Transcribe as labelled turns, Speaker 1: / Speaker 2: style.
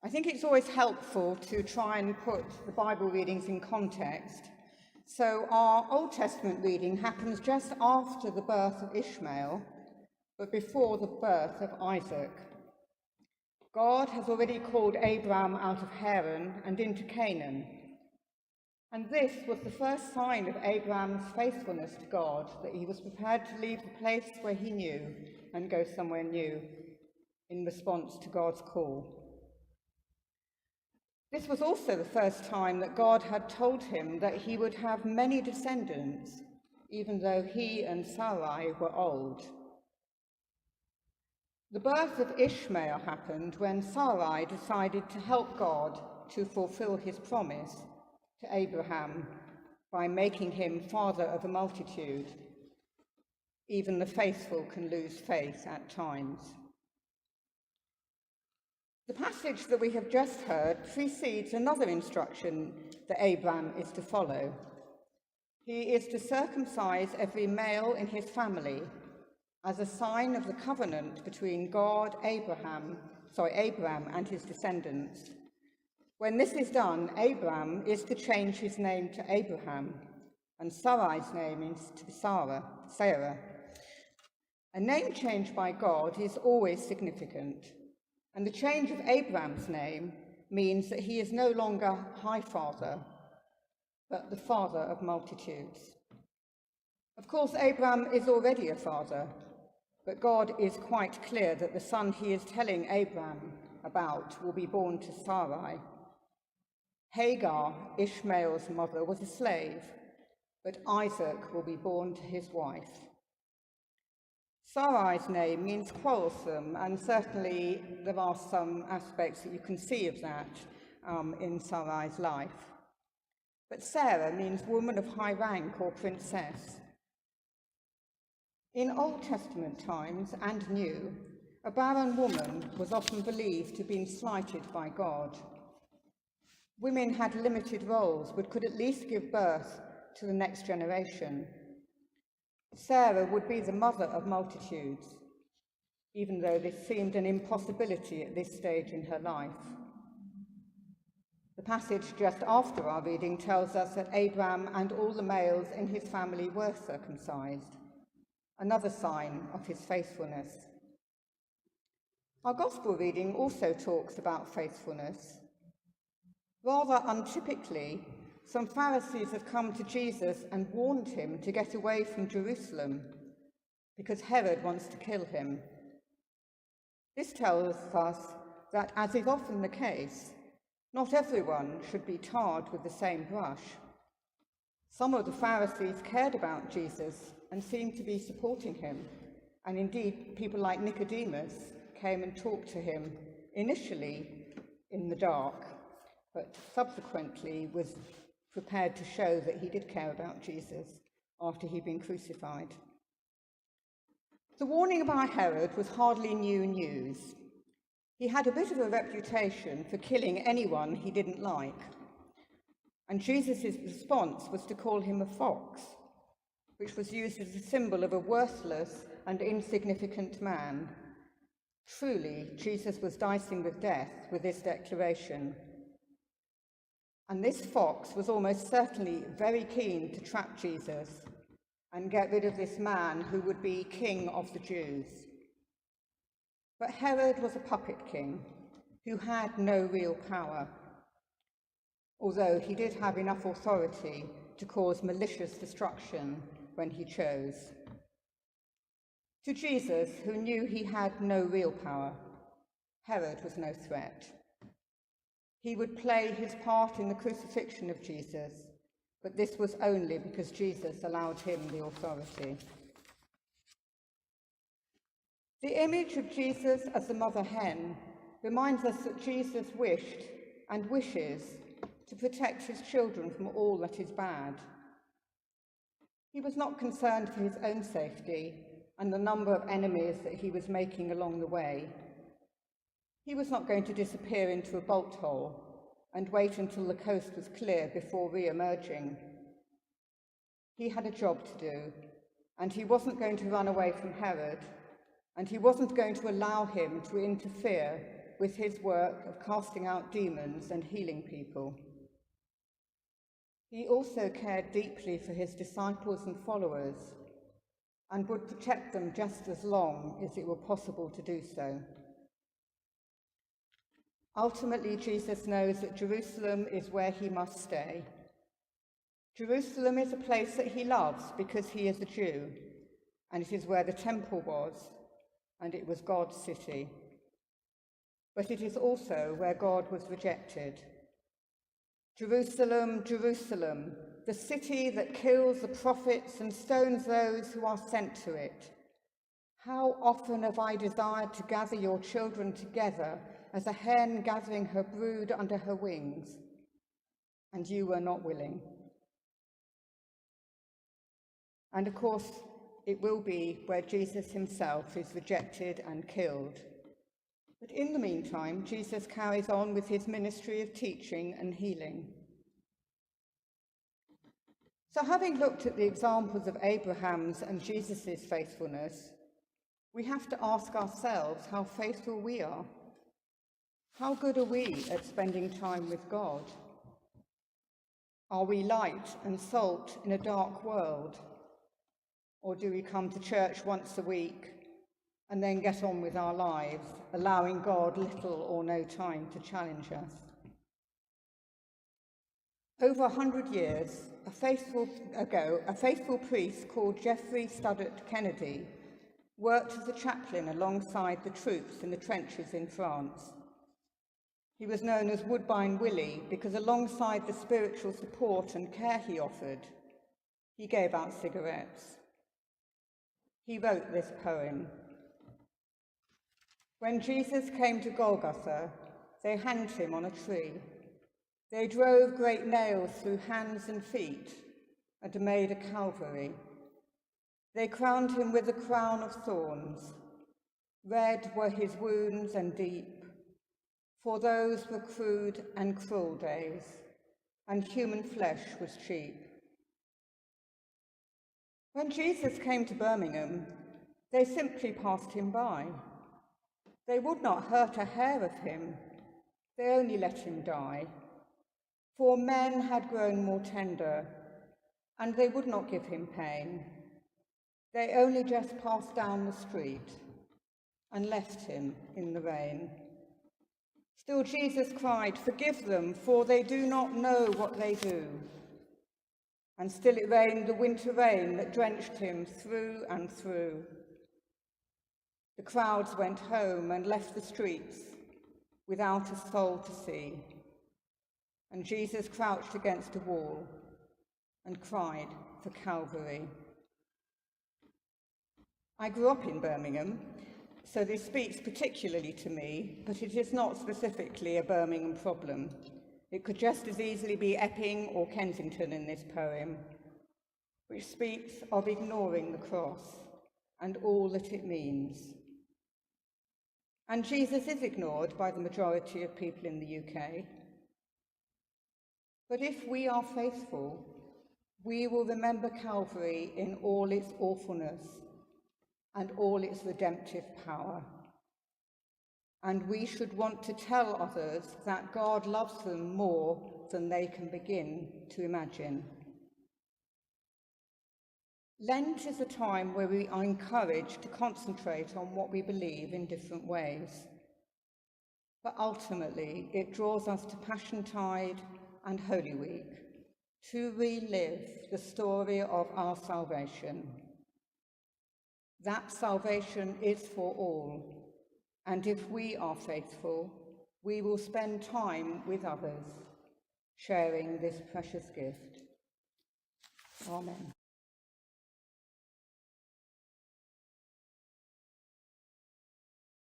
Speaker 1: I think it's always helpful to try and put the Bible readings in context. So our Old Testament reading happens just after the birth of Ishmael, but before the birth of Isaac. God has already called Abraham out of Haran and into Canaan. And this was the first sign of Abraham's faithfulness to God, that he was prepared to leave the place where he knew and go somewhere new in response to God's call. This was also the first time that God had told him that he would have many descendants, even though he and Sarai were old. The birth of Ishmael happened when Sarai decided to help God to fulfill his promise to Abraham by making him father of a multitude. Even the faithful can lose faith at times. The passage that we have just heard precedes another instruction that Abraham is to follow. He is to circumcise every male in his family as a sign of the covenant between God, Abraham and his descendants. When this is done, Abraham is to change his name to Abraham, and Sarai's name is to be Sarah. A name change by God is always significant, and the change of Abraham's name means that he is no longer High Father, but the father of multitudes. Of course, Abraham is already a father, but God is quite clear that the son he is telling Abraham about will be born to Sarai. Hagar, Ishmael's mother, was a slave, but Isaac will be born to his wife. Sarai's name means quarrelsome, and certainly there are some aspects that you can see of that in Sarai's life. But Sarah means woman of high rank or princess. In Old Testament times and New, a barren woman was often believed to have been slighted by God. Women had limited roles, but could at least give birth to the next generation. Sarah would be the mother of multitudes, even though this seemed an impossibility at this stage in her life. The passage just after our reading tells us that Abraham and all the males in his family were circumcised, another sign of his faithfulness. Our gospel reading also talks about faithfulness. Rather untypically, some Pharisees have come to Jesus and warned him to get away from Jerusalem because Herod wants to kill him. This tells us that, as is often the case, not everyone should be tarred with the same brush. Some of the Pharisees cared about Jesus and seemed to be supporting him, and indeed people like Nicodemus came and talked to him initially in the dark, but subsequently was prepared to show that he did care about Jesus after he'd been crucified. The warning about Herod was hardly new news. He had a bit of a reputation for killing anyone he didn't like, and Jesus' response was to call him a fox, which was used as a symbol of a worthless and insignificant man. Truly, Jesus was dicing with death with this declaration. And this fox was almost certainly very keen to trap Jesus and get rid of this man who would be king of the Jews. But Herod was a puppet king who had no real power, although he did have enough authority to cause malicious destruction when he chose. To Jesus, who knew he had no real power, Herod was no threat. He would play his part in the crucifixion of Jesus, but this was only because Jesus allowed him the authority. The image of Jesus as the mother hen reminds us that Jesus wished and wishes to protect his children from all that is bad. He was not concerned for his own safety and the number of enemies that he was making along the way. He was not going to disappear into a bolt hole and wait until the coast was clear before re-emerging. He had a job to do, and he wasn't going to run away from Herod, and he wasn't going to allow him to interfere with his work of casting out demons and healing people. He also cared deeply for his disciples and followers and would protect them just as long as it were possible to do so. Ultimately, Jesus knows that Jerusalem is where he must stay. Jerusalem is a place that he loves because he is a Jew, and it is where the temple was, and it was God's city. But it is also where God was rejected. Jerusalem, Jerusalem, the city that kills the prophets and stones those who are sent to it. How often have I desired to gather your children together as a hen gathering her brood under her wings, and you were not willing. And of course, it will be where Jesus himself is rejected and killed. But in the meantime, Jesus carries on with his ministry of teaching and healing. So having looked at the examples of Abraham's and Jesus' faithfulness, we have to ask ourselves how faithful we are. How good are we at spending time with God? Are we light and salt in a dark world? Or do we come to church once a week and then get on with our lives, allowing God little or no time to challenge us? Over 100 years ago, a faithful priest called Geoffrey Studdert Kennedy worked as a chaplain alongside the troops in the trenches in France. He was known as Woodbine Willie because alongside the spiritual support and care he offered, he gave out cigarettes. He wrote this poem. When Jesus came to Golgotha, they hanged him on a tree. They drove great nails through hands and feet and made a Calvary. They crowned him with a crown of thorns. Red were his wounds and deep, for those were crude and cruel days, and human flesh was cheap. When Jesus came to Birmingham, they simply passed him by. They would not hurt a hair of him. They only let him die. For men had grown more tender, and they would not give him pain. They only just passed down the street and left him in the rain. Still Jesus cried, "Forgive them, for they do not know what they do." And still it rained the winter rain that drenched him through and through. The crowds went home and left the streets without a soul to see. And Jesus crouched against a wall and cried for Calvary. I grew up in Birmingham, so this speaks particularly to me, but it is not specifically a Birmingham problem. It could just as easily be Epping or Kensington in this poem, which speaks of ignoring the cross and all that it means. And Jesus is ignored by the majority of people in the UK. But if we are faithful, we will remember Calvary in all its awfulness and all its redemptive power. And we should want to tell others that God loves them more than they can begin to imagine. Lent is a time where we are encouraged to concentrate on what we believe in different ways. But ultimately, it draws us to Passiontide and Holy Week to relive the story of our salvation. That salvation is for all, and if we are faithful, we will spend time with others, sharing this precious gift. Amen.